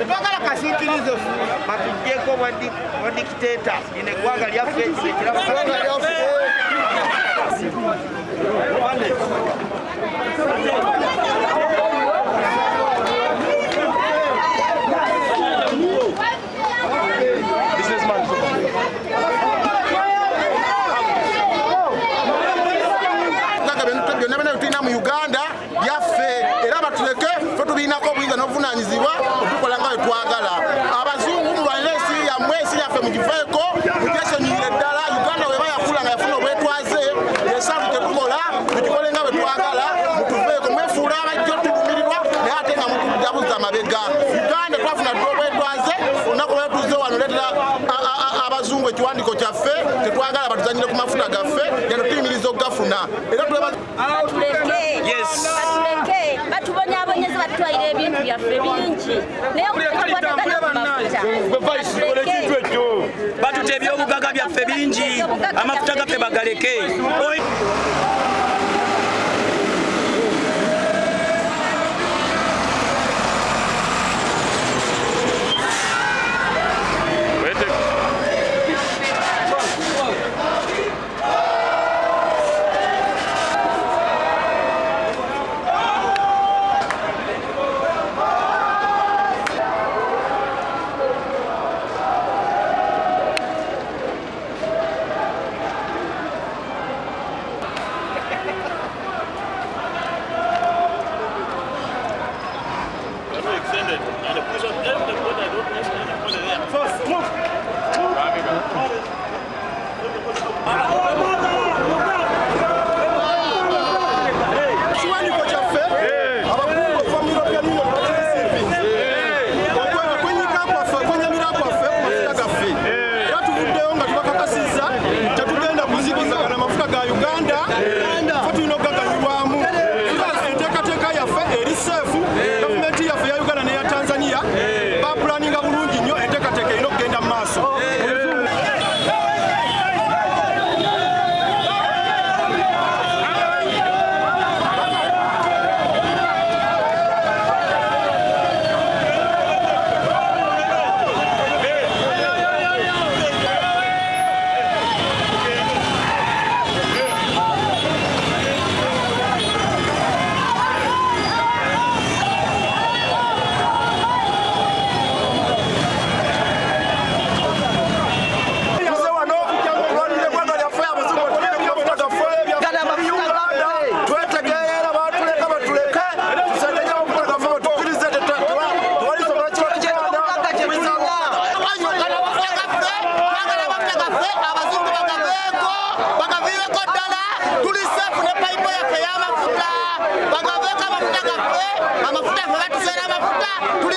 Twagala kasikirizo batujjeko bwa dictator ine gwanga lyaffe ekiraba mu Uganda yaffe era batuleke fe tubinako obuyinza n'obuvunanyizibwa okukola nga bwe twagala abazungu mulwanira ensi yammwe ensi yaffe ffe mugiveko mugese nyire ddala Uganda weba yakula nga yafuna obwetwaze yesabu tetukola tukikole nga bwe twagala mutuveeko mwefuula abajja tulumirirwa naye ate nga mutujabuza amabega Uganda twafuna dde obwetwaze olunaku lwe tuze wano leetera abazungu ekiwandiiko kyaffe tetwagala batuzanyire ku mafuta gaffe yano tuyimiriza okugafuna era batubonyaabonyeza batutwalira ebintu byaffe bingi naye tukwatagana ku mafuta batuta ebyobugaga byaffe bingi amafuta gaffe bagaleke.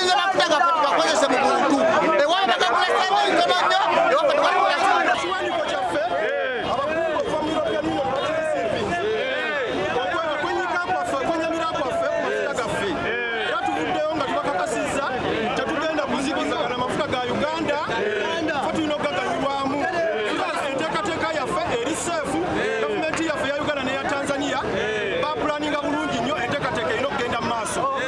amafuta